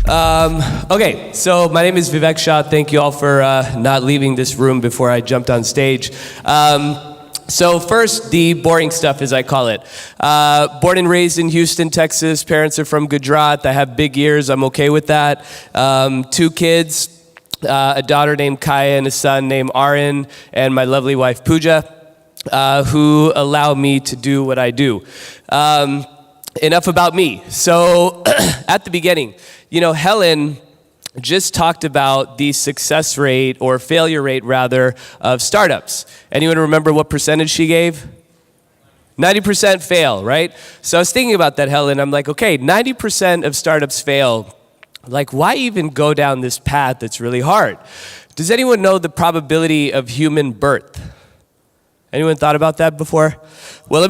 Okay, so my name is Vivek Shah. Thank you all for not leaving this room before I jumped on stage. So first, the boring stuff, as I call it. Born and raised in Houston, Texas. Parents are from Gujarat. I have big ears. I'm okay with that. 2 kids, a daughter named Kaya and a son named Arin, and my lovely wife Pooja, who allow me to do what I do. Enough about me. So at the beginning, Helen just talked about the success rate, or failure rate rather, of startups. Anyone remember what percentage she gave? 90% fail, right? So I was thinking about that, Helen. I'm like, okay, 90% of startups fail. Like, why even go down this path that's really hard? Does anyone know the probability of human birth? Anyone thought about that before? Well,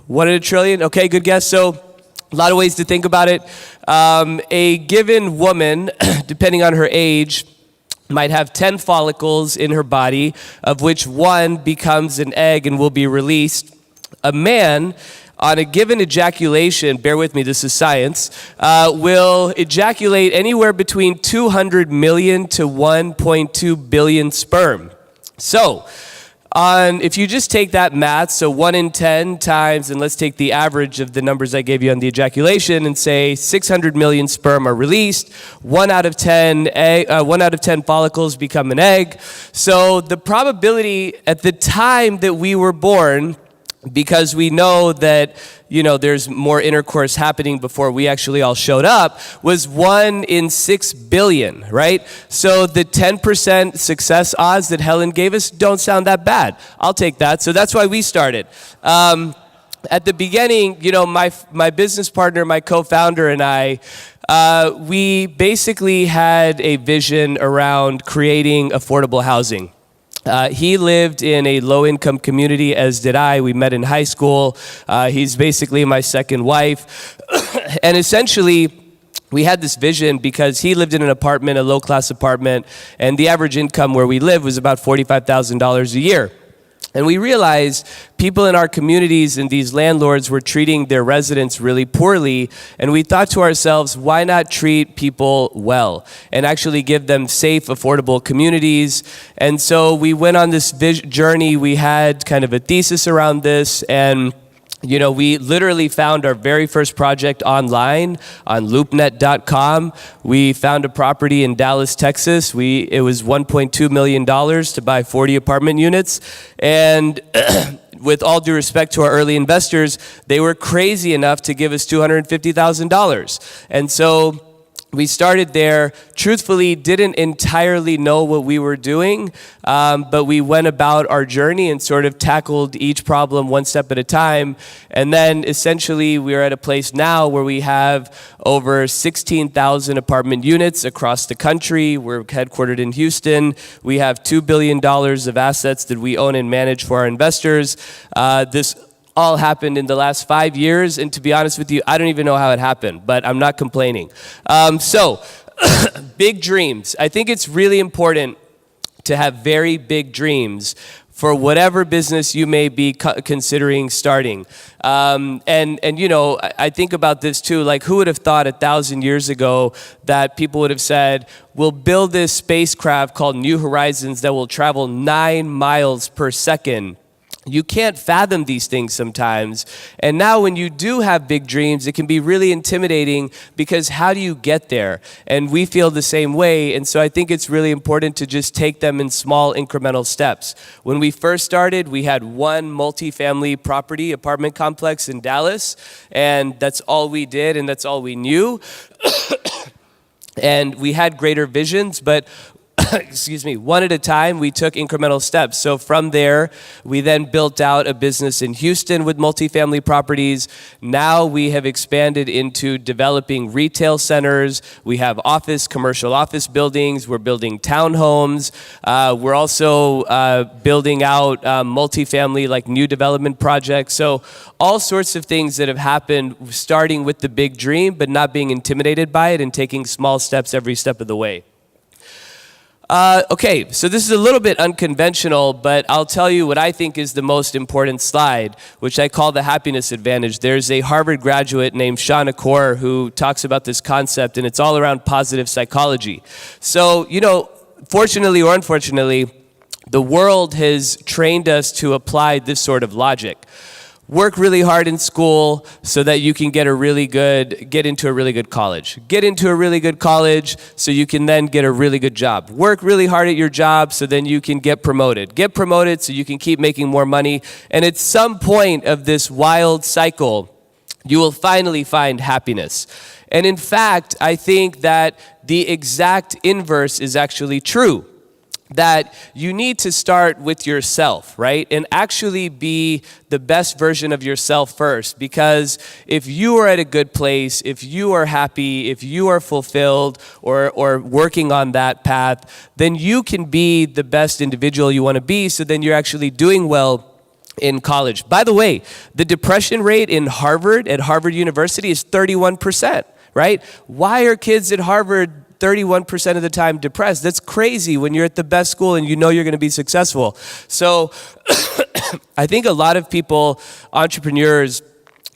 1 in a trillion? Okay, good guess. So a lot of ways to think about it. A given woman, depending on her age, might have 10 follicles in her body, of which 1 becomes an egg and will be released. A man, on a given ejaculation, bear with me, this is science, will ejaculate anywhere between 200 million to 1.2 billion sperm. So, if you just take that math, so 1 in 10 times, and let's take the average of the numbers I gave you on the ejaculation, and say 600 million sperm are released, 1 out of 10 follicles become an egg. So the probability at the time that we were born, because we know that there's more intercourse happening before we actually all showed up, was 1 in 6 billion, right? So the 10% success odds that Helen gave us don't sound that bad. I'll take that. So that's why we started. At the beginning, my business partner, my co-founder, and I, we basically had a vision around creating affordable housing. He lived in a low-income community, as did I. We met in high school. He's basically my second wife. And essentially, we had this vision because he lived in an apartment, a low-class apartment, and the average income where we lived was about $45,000 a year. And we realized people in our communities and these landlords were treating their residents really poorly. And we thought to ourselves, why not treat people well and actually give them safe, affordable communities? And so we went on this journey. We had kind of a thesis around this, and we literally found our very first project online on loopnet.com. We found a property in Dallas, Texas. It was $1.2 million to buy 40 apartment units. And with all due respect to our early investors, they were crazy enough to give us $250,000. And so we started there, truthfully didn't entirely know what we were doing, but we went about our journey and sort of tackled each problem one step at a time. And then essentially we're at a place now where we have over 16,000 apartment units across the country. We're headquartered in Houston. We have $2 billion of assets that we own and manage for our investors. This all happened in the last 5 years, and to be honest with you, I don't even know how it happened, but I'm not complaining. So, big dreams. I think it's really important to have very big dreams for whatever business you may be considering starting. I think about this too, like who would have thought 1,000 years ago that people would have said, we'll build this spacecraft called New Horizons that will travel 9 miles per second. You can't fathom these things sometimes. And now when you do have big dreams, it can be really intimidating because how do you get there? And we feel the same way. And so I think it's really important to just take them in small incremental steps. When we first started, we had 1 multifamily property apartment complex in Dallas. And that's all we did and that's all we knew. And we had greater visions, but excuse me, one at a time, we took incremental steps. So from there, we then built out a business in Houston with multifamily properties. Now we have expanded into developing retail centers. We have commercial office buildings. We're building townhomes. We're also building out multifamily, like new development projects. So all sorts of things that have happened, starting with the big dream, but not being intimidated by it and taking small steps every step of the way. Okay, so this is a little bit unconventional, but I'll tell you what I think is the most important slide, which I call the happiness advantage. There's a Harvard graduate named Shah who talks about this concept, and it's all around positive psychology. So, fortunately or unfortunately, the world has trained us to apply this sort of logic. Work really hard in school so that you can get into a really good college. Get into a really good college so you can then get a really good job. Work really hard at your job so then you can get promoted. Get promoted so you can keep making more money. And at some point of this wild cycle, you will finally find happiness. And in fact, I think that the exact inverse is actually true. That you need to start with yourself, right? And actually be the best version of yourself first. Because if you are at a good place, if you are happy, if you are fulfilled or working on that path, then you can be the best individual you want to be. So then you're actually doing well in college. By the way, the depression rate at Harvard University is 31%, right? Why are kids at Harvard 31% of the time depressed? That's crazy when you're at the best school and you know you're going to be successful. So I think a lot of people, entrepreneurs,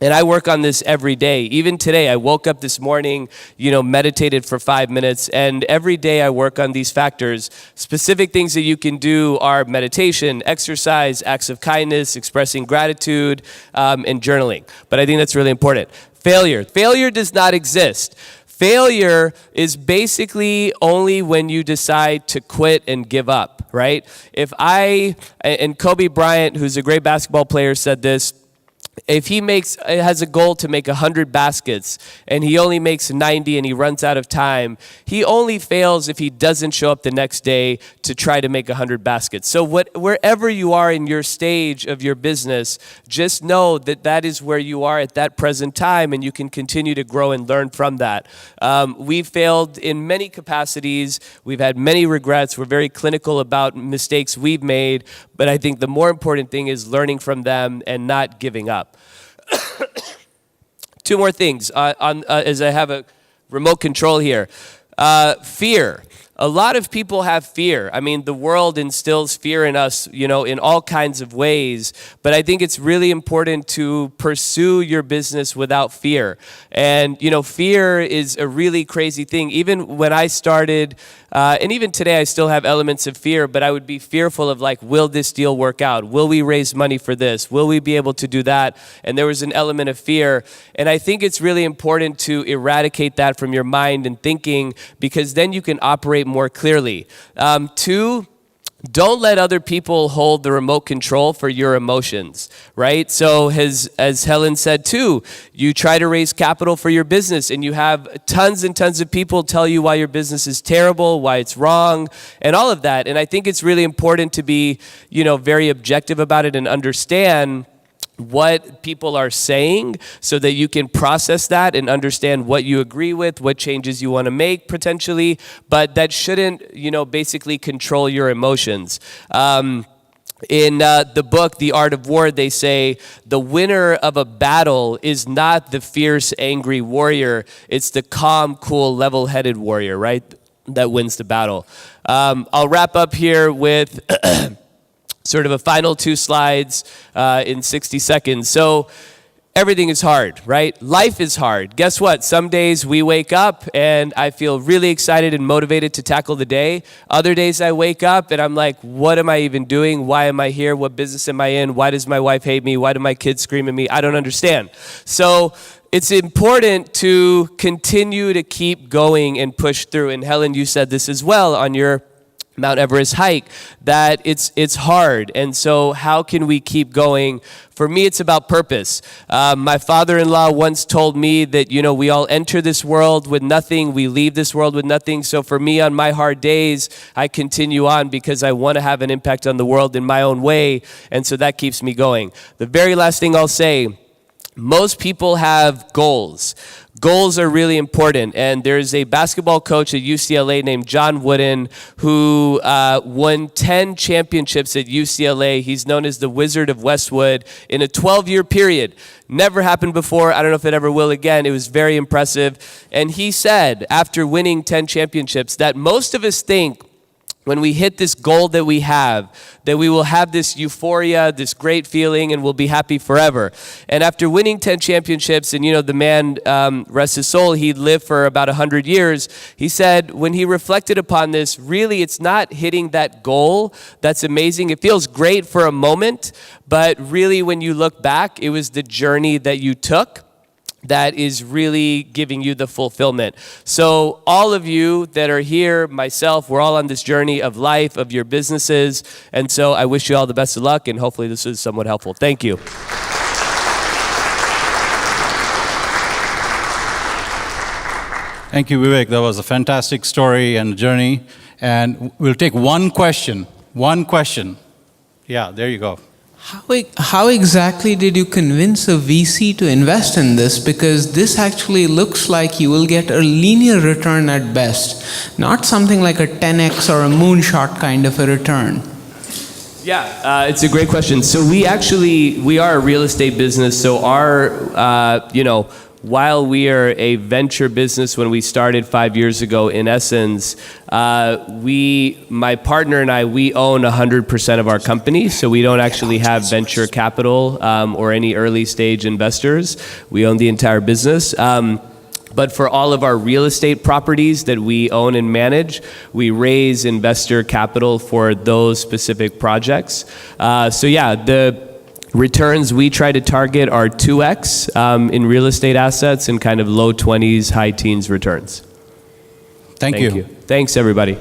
and I work on this every day. Even today, I woke up this morning, meditated for 5 minutes, and every day I work on these factors. Specific things that you can do are meditation, exercise, acts of kindness, expressing gratitude, and journaling. But I think that's really important. Failure does not exist. Failure is basically only when you decide to quit and give up, right? And Kobe Bryant, who's a great basketball player, said this, if he has a goal to make 100 baskets and he only makes 90 and he runs out of time, he only fails if he doesn't show up the next day to try to make 100 baskets. So wherever you are in your stage of your business, just know that is where you are at that present time, and you can continue to grow and learn from that. We've failed in many capacities. We've had many regrets. We're very clinical about mistakes we've made, but I think the more important thing is learning from them and not giving up. Two more things as I have a remote control here. Fear. A lot of people have fear. I mean, the world instills fear in us, in all kinds of ways. But I think it's really important to pursue your business without fear. And, fear is a really crazy thing. Even when I started, and even today I still have elements of fear, but I would be fearful of will this deal work out? Will we raise money for this? Will we be able to do that? And there was an element of fear. And I think it's really important to eradicate that from your mind and thinking, because then you can operate more clearly. Two, don't let other people hold the remote control for your emotions, right? So as Helen said too, you try to raise capital for your business and you have tons and tons of people tell you why your business is terrible, why it's wrong, and all of that. And I think it's really important to be, very objective about it and understand what people are saying so that you can process that and understand what you agree with, what changes you want to make potentially, but that shouldn't, basically control your emotions. In the book, The Art of War, they say the winner of a battle is not the fierce, angry warrior. It's the calm, cool, level-headed warrior, right? That wins the battle. I'll wrap up here with sort of a final 2 slides in 60 seconds. So everything is hard, right? Life is hard. Guess what? Some days we wake up and I feel really excited and motivated to tackle the day. Other days I wake up and I'm like, what am I even doing? Why am I here? What business am I in? Why does my wife hate me? Why do my kids scream at me? I don't understand. So it's important to continue to keep going and push through. And Helen, you said this as well on your Mount Everest hike, that it's hard. And so how can we keep going? For me, it's about purpose. My father-in-law once told me that, we all enter this world with nothing. We leave this world with nothing. So for me, on my hard days, I continue on because I want to have an impact on the world in my own way. And so that keeps me going. The very last thing I'll say, most people have goals. Goals are really important, and there's a basketball coach at UCLA named John Wooden who won 10 championships at UCLA. He's known as the Wizard of Westwood in a 12-year period. Never happened before. I don't know if it ever will again. It was very impressive. And he said, after winning 10 championships, that most of us think when we hit this goal that we have, that we will have this euphoria, this great feeling, and we'll be happy forever. And after winning 10 championships, and the man, rest his soul, he lived for about 100 years, he said when he reflected upon this, really it's not hitting that goal that's amazing. It feels great for a moment, but really when you look back, it was the journey that you took that is really giving you the fulfillment. So all of you that are here, myself, we're all on this journey of life, of your businesses. And so I wish you all the best of luck, and hopefully this is somewhat helpful. Thank you. Thank you, Vivek. That was a fantastic story and journey. And we'll take one question. One question. Yeah, there you go. How exactly did you convince a VC to invest in this? Because this actually looks like you will get a linear return at best, not something like a 10x or a moonshot kind of a return. Yeah, it's a great question. So we are a real estate business. So our, while we are a venture business when we started 5 years ago, in essence, my partner and I, we own 100% of our company. So we don't actually have venture capital or any early stage investors. We own the entire business. But for all of our real estate properties that we own and manage, we raise investor capital for those specific projects. The returns we try to target are 2x in real estate assets and kind of low 20s, high teens returns. Thank you. Thanks, everybody.